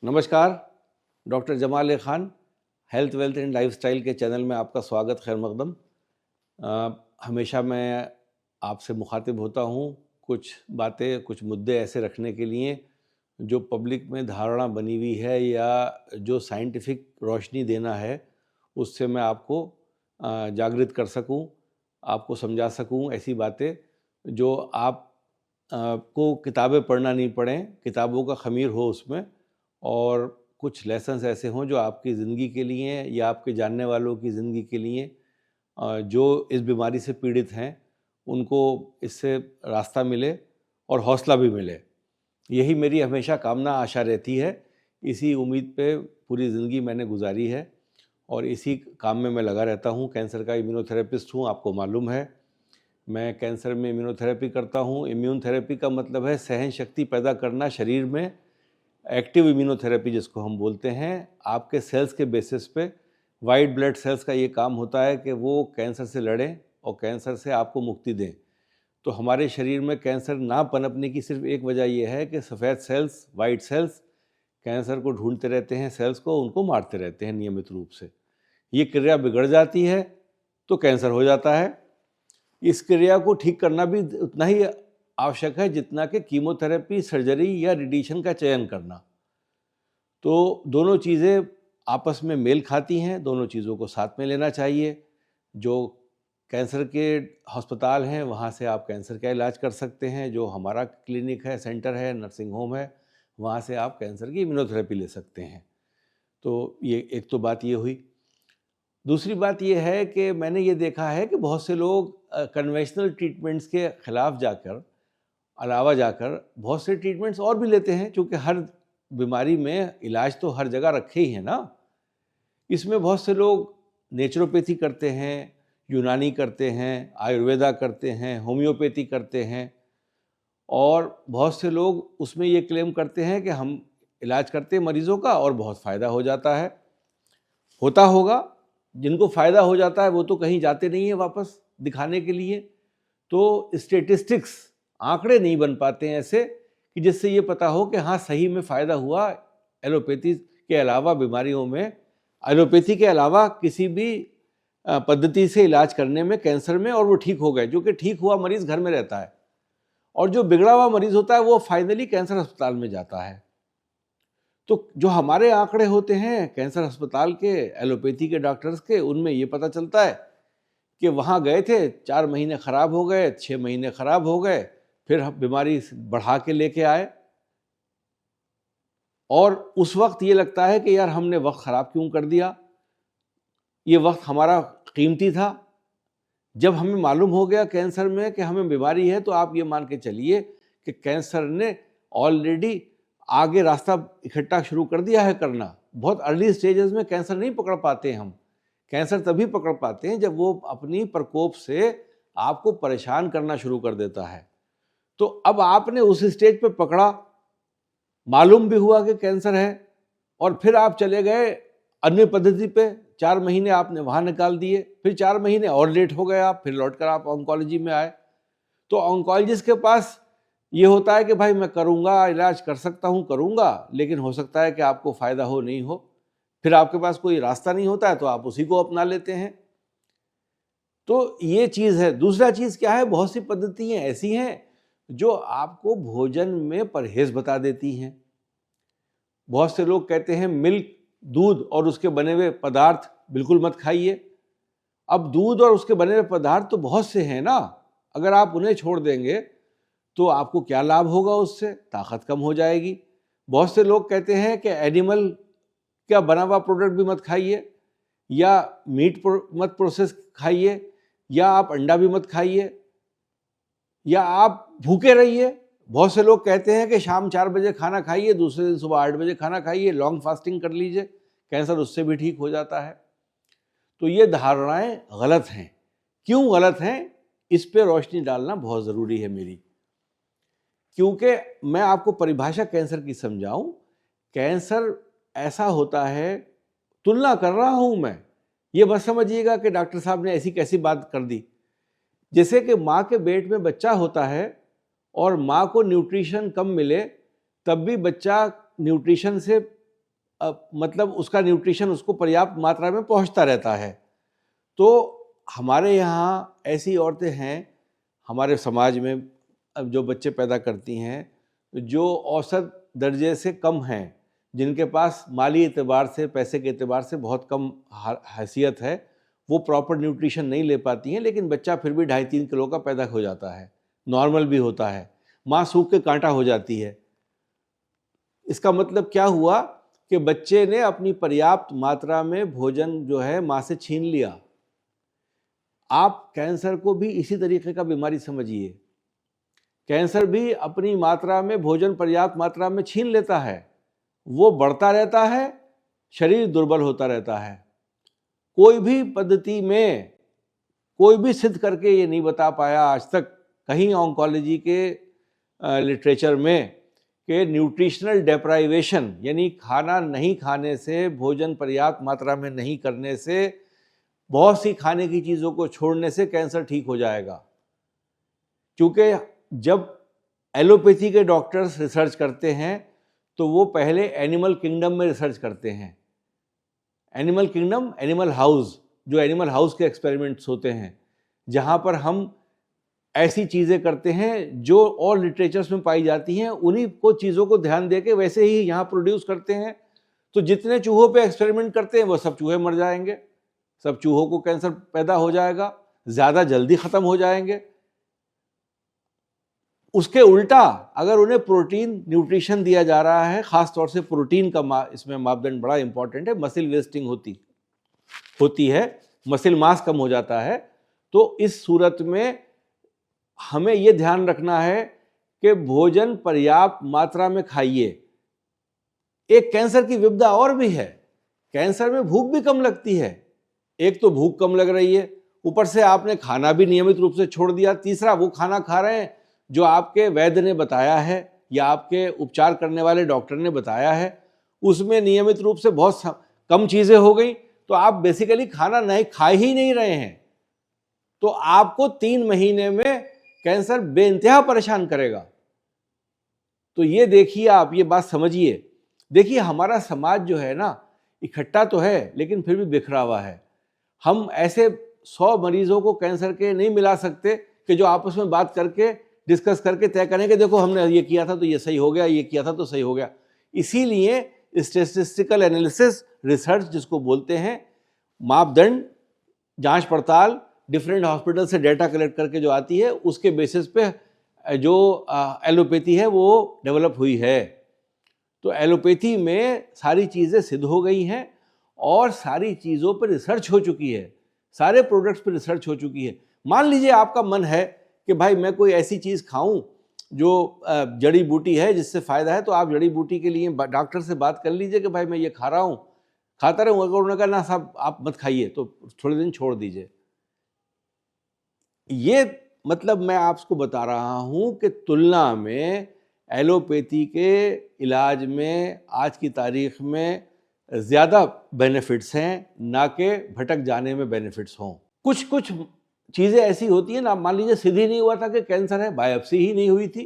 नमस्कार। Doctor Jamal Khan, health wealth and lifestyle के channel में आपका स्वागत, खैर मकदम। हमेशा मैं आपसे मुखातिब होता हूँ कुछ बातें, कुछ मुद्दे ऐसे रखने के लिए जो पब्लिक में धारणा बनी हुई है या जो साइंटिफिक रोशनी देना है, उससे मैं आपको जागृत कर सकूँ, आपको समझा सकूँ ऐसी बातें जो आप को किताबें पढ़ना नहीं पड़ें, किताबों का ख़मीर हो उसमें, और कुछ लेसन्स ऐसे हों जो आपकी ज़िंदगी के लिए या आपके जानने वालों की ज़िंदगी के लिए जो इस बीमारी से पीड़ित हैं उनको इससे रास्ता मिले और हौसला भी मिले। यही मेरी हमेशा कामना आशा रहती है। इसी उम्मीद पे पूरी ज़िंदगी मैंने गुजारी है और इसी काम में मैं लगा रहता हूँ। कैंसर का इम्यूनोथेरेपिस्ट हूँ, आपको मालूम है। मैं कैंसर में इम्यूनोथेरेपी करता हूँ। इम्यून थेरेपी का मतलब है सहन शक्ति पैदा करना शरीर में। एक्टिव इम्यूनोथेरेपी जिसको हम बोलते हैं, आपके सेल्स के बेसिस पे वाइट ब्लड सेल्स का ये काम होता है कि वो कैंसर से लड़ें और कैंसर से आपको मुक्ति दें। तो हमारे शरीर में कैंसर ना पनपने की सिर्फ एक वजह ये है कि सफ़ेद सेल्स, वाइट सेल्स कैंसर को ढूंढते रहते हैं, सेल्स को, उनको मारते रहते हैं नियमित रूप से। ये क्रिया बिगड़ जाती है तो कैंसर हो जाता है। इस क्रिया को ठीक करना भी उतना ही आवश्यक है जितना कि कीमोथेरेपी, सर्जरी या रेडिएशन का चयन करना। तो दोनों चीज़ें आपस में मेल खाती हैं, दोनों चीज़ों को साथ में लेना चाहिए। जो कैंसर के अस्पताल हैं वहाँ से आप कैंसर का इलाज कर सकते हैं, जो हमारा क्लिनिक है, सेंटर है, नर्सिंग होम है, वहाँ से आप कैंसर की इम्यूनोथेरेपी ले सकते हैं। तो ये एक तो बात ये हुई। दूसरी बात ये है कि मैंने ये देखा है कि बहुत से लोग कन्वेंशनल ट्रीटमेंट्स के ख़िलाफ़ जाकर, अलावा जाकर बहुत से ट्रीटमेंट्स और भी लेते हैं, क्योंकि हर बीमारी में इलाज तो हर जगह रखे ही हैं ना। इसमें बहुत से लोग नेचुरोपैथी करते हैं, यूनानी करते हैं, आयुर्वेदा करते हैं, होम्योपैथी करते हैं, और बहुत से लोग उसमें ये क्लेम करते हैं कि हम इलाज करते हैं मरीज़ों का और बहुत फ़ायदा हो जाता है। होता होगा, जिनको फ़ायदा हो जाता है वो तो कहीं जाते नहीं हैं वापस दिखाने के लिए। तो स्टेटिस्टिक्स, आंकड़े नहीं बन पाते हैं ऐसे कि जिससे ये पता हो कि हाँ सही में फ़ायदा हुआ एलोपैथी के अलावा बीमारियों में, एलोपैथी के अलावा किसी भी पद्धति से इलाज करने में, कैंसर में, और वो ठीक हो गए। जो कि ठीक हुआ मरीज़ घर में रहता है और जो बिगड़ा हुआ मरीज़ होता है वो फाइनली कैंसर अस्पताल में जाता है। तो जो हमारे आंकड़े होते हैं कैंसर अस्पताल के, एलोपैथी के डॉक्टर्स के, उनमें ये पता चलता है कि वहाँ गए थे, 4 महीने ख़राब हो गए, 6 महीने ख़राब हो गए, फिर बीमारी बढ़ा के लेके आए, और उस वक्त ये लगता है कि यार हमने वक्त ख़राब क्यों कर दिया, ये वक्त हमारा कीमती था। जब हमें मालूम हो गया कैंसर में कि हमें बीमारी है, तो आप ये मान के चलिए कि कैंसर ने ऑलरेडी आगे रास्ता इकट्ठा शुरू कर दिया है करना। बहुत अर्ली स्टेजेस में कैंसर नहीं पकड़ पाते हम। कैंसर तभी पकड़ पाते हैं जब वो अपनी प्रकोप से आपको परेशान करना शुरू कर देता है। तो अब आपने उस स्टेज पे पकड़ा, मालूम भी हुआ कि कैंसर है, और फिर आप चले गए अन्य पद्धति पे। 4 महीने आपने वहाँ निकाल दिए, फिर 4 महीने और लेट हो गए आप, फिर लौट कर आप ऑन्कोलॉजी में आए। तो ऑन्कोलॉजिस्ट के पास ये होता है कि भाई मैं करूँगा, इलाज कर सकता हूँ, करूँगा, लेकिन हो सकता है कि आपको फ़ायदा हो, नहीं हो। फिर आपके पास कोई रास्ता नहीं होता है तो आप उसी को अपना लेते हैं। तो ये चीज़ है। दूसरा चीज़ क्या है, बहुत सी पद्धतियाँ ऐसी हैं जो आपको भोजन में परहेज़ बता देती हैं। बहुत से लोग कहते हैं मिल्क, दूध और उसके बने हुए पदार्थ बिल्कुल मत खाइए। अब दूध और उसके बने हुए पदार्थ तो बहुत से हैं ना, अगर आप उन्हें छोड़ देंगे तो आपको क्या लाभ होगा, उससे ताकत कम हो जाएगी। बहुत से लोग कहते हैं कि एनिमल का बना हुआ प्रोडक्ट भी मत खाइए, या मीट मत प्रोसेस खाइए, या आप अंडा भी मत खाइए, या आप भूखे रहिए। बहुत से लोग कहते हैं कि शाम 4 बजे खाना खाइए, दूसरे दिन सुबह 8 बजे खाना खाइए, लॉन्ग फास्टिंग कर लीजिए, कैंसर उससे भी ठीक हो जाता है। तो ये धारणाएं गलत हैं। क्यों गलत हैं, इस पे रोशनी डालना बहुत ज़रूरी है मेरी, क्योंकि मैं आपको परिभाषा कैंसर की समझाऊं। कैंसर ऐसा होता है, तुलना कर रहा हूं मैं, ये बस समझिएगा कि डॉक्टर साहब ने ऐसी कैसी बात कर दी। जैसे कि माँ के पेट में बच्चा होता है और माँ को न्यूट्रिशन कम मिले, तब भी बच्चा न्यूट्रिशन से मतलब उसका न्यूट्रिशन उसको पर्याप्त मात्रा में पहुंचता रहता है। तो हमारे यहाँ ऐसी औरतें हैं हमारे समाज में, अब जो बच्चे पैदा करती हैं, जो औसत दर्जे से कम हैं, जिनके पास माली एतबार से, पैसे के एतबार से बहुत कम हैसियत है, वो प्रॉपर न्यूट्रिशन नहीं ले पाती हैं, लेकिन बच्चा फिर भी 2.5-3 किलो का पैदा हो जाता है, नॉर्मल भी होता है, माँ सूख के कांटा हो जाती है। इसका मतलब क्या हुआ कि बच्चे ने अपनी पर्याप्त मात्रा में भोजन जो है माँ से छीन लिया। आप कैंसर को भी इसी तरीके का बीमारी समझिए। कैंसर भी अपनी मात्रा में भोजन पर्याप्त मात्रा में छीन लेता है, वो बढ़ता रहता है, शरीर दुर्बल होता रहता है। कोई भी पद्धति में कोई भी सिद्ध करके ये नहीं बता पाया आज तक कहीं ऑन्कोलॉजी के लिटरेचर में कि न्यूट्रिशनल डेप्राइवेशन यानी खाना नहीं खाने से, भोजन पर्याप्त मात्रा में नहीं करने से, बहुत सी खाने की चीज़ों को छोड़ने से कैंसर ठीक हो जाएगा। क्योंकि जब एलोपैथी के डॉक्टर्स रिसर्च करते हैं तो वो पहले एनिमल किंगडम में रिसर्च करते हैं। एनिमल किंगडम, एनिमल हाउस, जो एनिमल हाउस के एक्सपेरिमेंट्स होते हैं, जहाँ पर हम ऐसी चीज़ें करते हैं जो और लिटरेचर्स में पाई जाती हैं, उन्हीं को चीज़ों को ध्यान दे के वैसे ही यहाँ प्रोड्यूस करते हैं। तो जितने चूहों पे एक्सपेरिमेंट करते हैं वो सब चूहे मर जाएंगे, सब चूहों को कैंसर पैदा हो जाएगा, ज़्यादा जल्दी ख़त्म हो जाएंगे। उसके उल्टा अगर उन्हें प्रोटीन न्यूट्रिशन दिया जा रहा है, ख़ास तौर से प्रोटीन का इसमें मापदंड बड़ा इंपॉर्टेंट है, मसिल वेस्टिंग होती है, मसिल मास कम हो जाता है। तो इस सूरत में हमें ये ध्यान रखना है कि भोजन पर्याप्त मात्रा में खाइए। एक कैंसर की विपदा और भी है, कैंसर में भूख भी कम लगती है। एक तो भूख कम लग रही है, ऊपर से आपने खाना भी नियमित रूप से छोड़ दिया। तीसरा, वो खाना खा रहे हैं जो आपके वैद्य ने बताया है या आपके उपचार करने वाले डॉक्टर ने बताया है, उसमें नियमित रूप से बहुत कम चीज़ें हो गई, तो आप बेसिकली खाना नहीं खा ही नहीं रहे हैं। तो आपको 3 महीने में कैंसर बेइंतहा परेशान करेगा। तो ये देखिए, आप ये बात समझिए। देखिए, हमारा समाज जो है ना, इकट्ठा तो है लेकिन फिर भी बिखरा हुआ है। हम ऐसे 100 मरीजों को कैंसर के नहीं मिला सकते कि जो आपस में बात करके, डिस्कस करके तय करें कि देखो हमने ये किया था तो ये सही हो गया, ये किया था तो सही हो गया। इसीलिए स्टैटिस्टिकल एनालिसिस रिसर्च जिसको बोलते हैं, मापदंड, जांच पड़ताल, डिफरेंट हॉस्पिटल से डेटा कलेक्ट करके जो आती है, उसके बेसिस पे जो एलोपैथी है वो डेवलप हुई है। तो एलोपैथी में सारी चीज़ें सिद्ध हो गई हैं और सारी चीज़ों पर रिसर्च हो चुकी है, सारे प्रोडक्ट्स पर रिसर्च हो चुकी है। मान लीजिए आपका मन है कि भाई मैं कोई ऐसी चीज़ खाऊं जो जड़ी बूटी है जिससे फ़ायदा है, तो आप जड़ी बूटी के लिए डॉक्टर से बात कर लीजिए कि भाई मैं ये खा रहा हूँ, खाता रहूँ। अगर उन्होंने कहा ना साहब आप मत खाइए, तो थोड़े दिन छोड़ दीजिए। ये मतलब मैं आपको बता रहा हूँ कि तुलना में एलोपैथी के इलाज में आज की तारीख में ज़्यादा बेनिफिट्स हैं, ना कि भटक जाने में बेनिफिट्स हों। कुछ कुछ चीज़ें ऐसी होती हैं ना, मान लीजिए सीधी नहीं हुआ था कि कैंसर है, बायोप्सी ही नहीं हुई थी,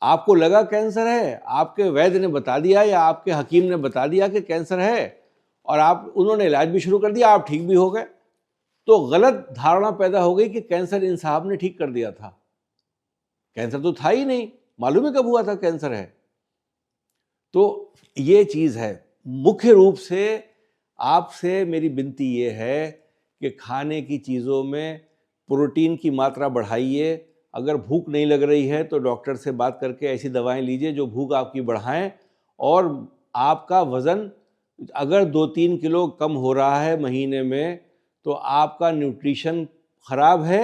आपको लगा कैंसर है, आपके वैद्य ने बता दिया या आपके हकीम ने बता दिया कि कैंसर है, और उन्होंने इलाज भी शुरू कर दिया, आप ठीक भी हो गए, तो गलत धारणा पैदा हो गई कि कैंसर इन साहब ने ठीक कर दिया था। कैंसर तो था ही नहीं, मालूम है कब हुआ था कैंसर है। तो ये चीज़ है। मुख्य रूप से आपसे मेरी विनती ये है कि खाने की चीज़ों में प्रोटीन की मात्रा बढ़ाइए। अगर भूख नहीं लग रही है तो डॉक्टर से बात करके ऐसी दवाएं लीजिए जो भूख आपकी बढ़ाएं। और आपका वज़न अगर 2-3 किलो कम हो रहा है महीने में, तो आपका न्यूट्रिशन ख़राब है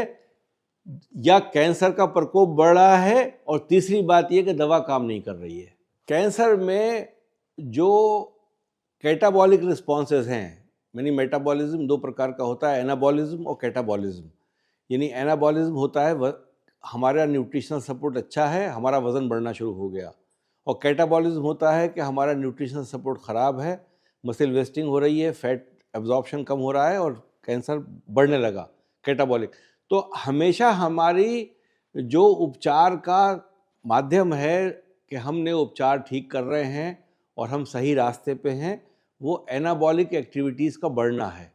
या कैंसर का प्रकोप बढ़ रहा है। और तीसरी बात यह कि दवा काम नहीं कर रही है। कैंसर में जो कैटाबॉलिक रिस्पॉन्सेज हैं, यानी मेटाबॉलिज्म 2 प्रकार का होता है, एनाबॉलिज्म और कैटाबॉलिज्म। यानी एनाबॉलिज्म होता है हमारा न्यूट्रिशनल सपोर्ट अच्छा है, हमारा वज़न बढ़ना शुरू हो गया, और कैटाबॉलिज्म होता है कि हमारा न्यूट्रिशनल सपोर्ट ख़राब है, मसल वेस्टिंग हो रही है, फैट एब्जॉर्प्शन कम हो रहा है और कैंसर बढ़ने लगा, कैटाबॉलिक। तो हमेशा हमारी जो उपचार का माध्यम है कि हमने उपचार ठीक कर रहे हैं और हम सही रास्ते पे हैं, वो एनाबॉलिक एक्टिविटीज़ का बढ़ना है।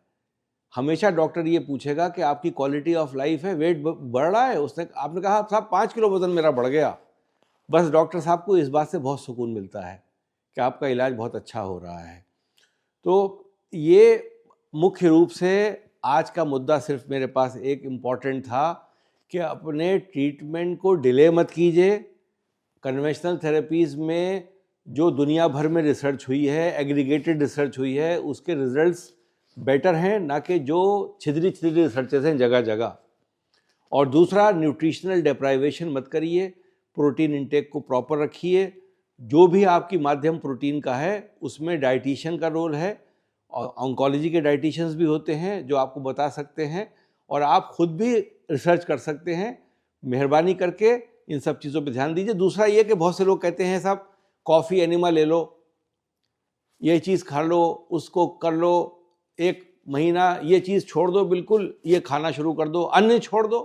हमेशा डॉक्टर ये पूछेगा कि आपकी क्वालिटी ऑफ लाइफ है, वेट बढ़ रहा है, आपने कहा साहब 5 किलो वज़न मेरा बढ़ गया, बस डॉक्टर साहब को इस बात से बहुत सुकून मिलता है कि आपका इलाज बहुत अच्छा हो रहा है। तो ये मुख्य रूप से आज का मुद्दा सिर्फ मेरे पास एक इम्पॉर्टेंट था कि अपने ट्रीटमेंट को डिले मत कीजिए। कन्वेंशनल थेरेपीज़ में जो दुनिया भर में रिसर्च हुई है, एग्रीगेटेड रिसर्च हुई है, उसके रिजल्ट्स बेटर हैं ना कि जो छिद्री रिसर्चेस हैं जगह जगह। और दूसरा, न्यूट्रिशनल डेप्राइवेशन मत करिए, प्रोटीन इंटेक को प्रॉपर रखिए। जो भी आपकी माध्यम प्रोटीन का है उसमें डाइटिशियन का रोल है, और ऑन्कोलॉजी के डाइटिशियंस भी होते हैं जो आपको बता सकते हैं, और आप खुद भी रिसर्च कर सकते हैं। मेहरबानी करके इन सब चीज़ों पे ध्यान दीजिए। दूसरा ये कि बहुत से लोग कहते हैं साहब कॉफ़ी एनिमा ले लो, ये चीज़ खा लो, उसको कर लो, 1 महीना ये चीज़ छोड़ दो, बिल्कुल ये खाना शुरू कर दो, अन्न छोड़ दो।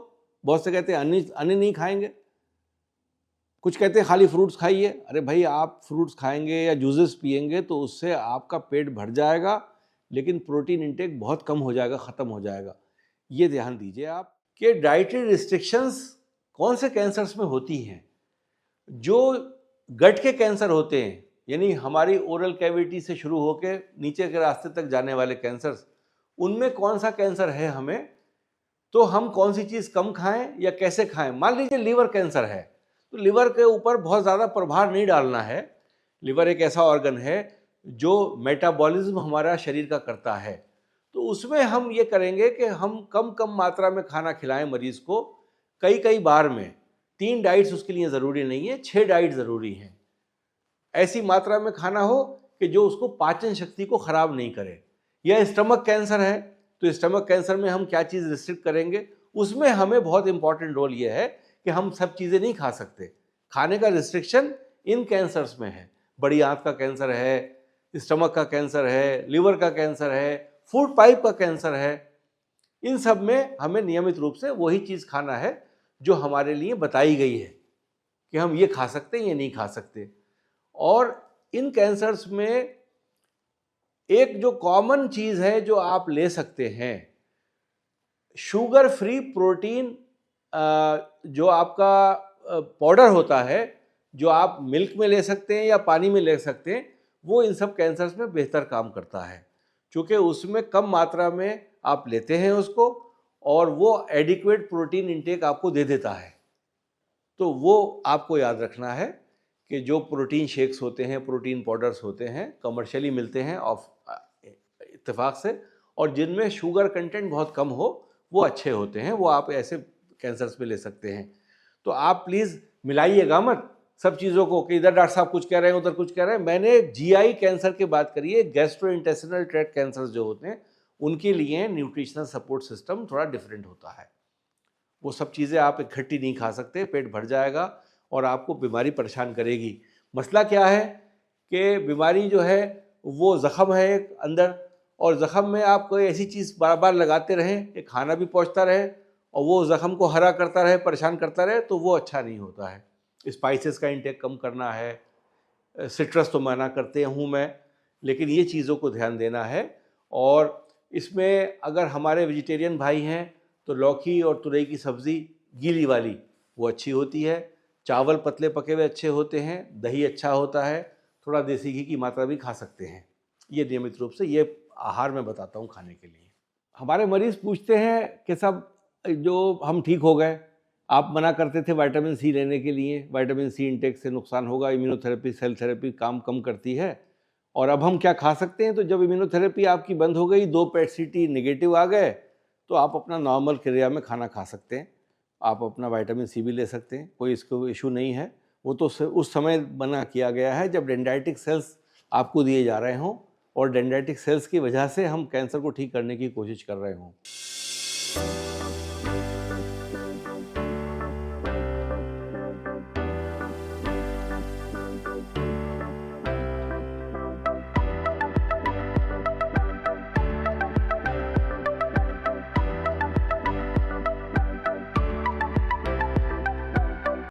बहुत से कहते हैं अन्न नहीं खाएंगे, कुछ कहते हैं खाली फ्रूट्स खाइए। अरे भाई, आप फ्रूट्स खाएंगे या जूसेस पिएंगे तो उससे आपका पेट भर जाएगा, लेकिन प्रोटीन इंटेक बहुत कम हो जाएगा, ख़त्म हो जाएगा। ये ध्यान दीजिए आप कि डाइटरी रिस्ट्रिक्शंस कौन से कैंसर्स में होती हैं। जो गट के कैंसर होते हैं, यानी हमारी ओरल कैविटी से शुरू होकर नीचे के रास्ते तक जाने वाले कैंसर्स, उनमें कौन सा कैंसर है हमें, तो हम कौन सी चीज़ कम खाएं या कैसे खाएं। मान लीजिए लीवर कैंसर है, तो लिवर के ऊपर बहुत ज़्यादा प्रभार नहीं डालना है। लिवर एक ऐसा ऑर्गन है जो मेटाबॉलिज्म हमारा शरीर का करता है, तो उसमें हम ये करेंगे कि हम कम कम मात्रा में खाना खिलाएं मरीज़ को, कई बार में। 3 डाइट्स उसके लिए ज़रूरी नहीं है, 6 डाइट ज़रूरी हैं। ऐसी मात्रा में खाना हो कि जो उसको पाचन शक्ति को ख़राब नहीं करे। या स्टमक कैंसर है, तो स्टमक कैंसर में हम क्या चीज़ रिस्ट्रिक्ट करेंगे, उसमें हमें बहुत इंपॉर्टेंट रोल ये है कि हम सब चीज़ें नहीं खा सकते। खाने का रिस्ट्रिक्शन इन कैंसर्स में है। बड़ी आंत का कैंसर है, स्टमक का कैंसर है, लिवर का कैंसर है, फूड पाइप का कैंसर है। इन सब में हमें नियमित रूप से वही चीज़ खाना है जो हमारे लिए बताई गई है कि हम ये खा सकते हैं, ये नहीं खा सकते। और इन कैंसर्स में एक जो कॉमन चीज़ है जो आप ले सकते हैं, शुगर फ्री प्रोटीन, जो आपका पाउडर होता है, जो आप मिल्क में ले सकते हैं या पानी में ले सकते हैं, वो इन सब कैंसर्स में बेहतर काम करता है, क्योंकि उसमें कम मात्रा में आप लेते हैं उसको, और वो एडिक्वेट प्रोटीन इंटेक आपको दे देता है। तो वो आपको याद रखना है कि जो प्रोटीन शेक्स होते हैं, प्रोटीन पाउडर्स होते हैं, कमर्शियली मिलते हैं इत्तेफाक से, और जिनमें शुगर कंटेंट बहुत कम हो, वो अच्छे होते हैं, वो आप ऐसे कैंसर्स पे ले सकते हैं। तो आप प्लीज़ मिलाइएगा मत सब चीज़ों को कि इधर डॉक्टर साहब कुछ कह रहे हैं, उधर कुछ कह रहे हैं। मैंने जीआई कैंसर की बात करी है, गैस्ट्रोइंटेस्टिनल ट्रैक्ट कैंसर्स जो होते हैं, उनके लिए न्यूट्रिशनल सपोर्ट सिस्टम थोड़ा डिफरेंट होता है। वो सब चीज़ें आप इकट्ठी नहीं खा सकते, पेट भर जाएगा और आपको बीमारी परेशान करेगी। मसला क्या है कि बीमारी जो है वो ज़ख़म है एक अंदर, और ज़ख़म में आप कोई ऐसी चीज़ बार बार लगाते रहें कि खाना भी पहुंचता रहे और वो ज़ख़म को हरा करता रहे, परेशान करता रहे, तो वो अच्छा नहीं होता है। स्पाइसेस का इंटेक कम करना है, सिट्रस तो मना करते हूँ मैं, लेकिन ये चीज़ों को ध्यान देना है। और इसमें अगर हमारे वेजिटेरियन भाई हैं तो लौकी और तुरई की सब्ज़ी गीली वाली वो अच्छी होती है, चावल पतले पके हुए अच्छे होते हैं, दही अच्छा होता है, थोड़ा देसी घी की मात्रा भी खा सकते हैं। ये नियमित रूप से ये आहार मैं बताता हूँ खाने के लिए। हमारे मरीज़ पूछते हैं कि साहब जो हम ठीक हो गए, आप मना करते थे विटामिन सी लेने के लिए, विटामिन सी इंटेक से नुकसान होगा, इम्यूनोथेरेपी सेल थेरेपी काम कम करती है, और अब हम क्या खा सकते हैं। तो जब इम्यूनोथेरेपी आपकी बंद हो गई, 2 PET-CT नेगेटिव आ गए, तो आप अपना नॉर्मल क्रिया में खाना खा सकते हैं, आप अपना विटामिन सी भी ले सकते हैं, कोई इसको इशू नहीं है। वो तो उस समय मना किया गया है जब डेंड्राइटिक सेल्स आपको दिए जा रहे हों, और डेंड्राइटिक सेल्स की वजह से हम कैंसर को ठीक करने की कोशिश कर रहे हों।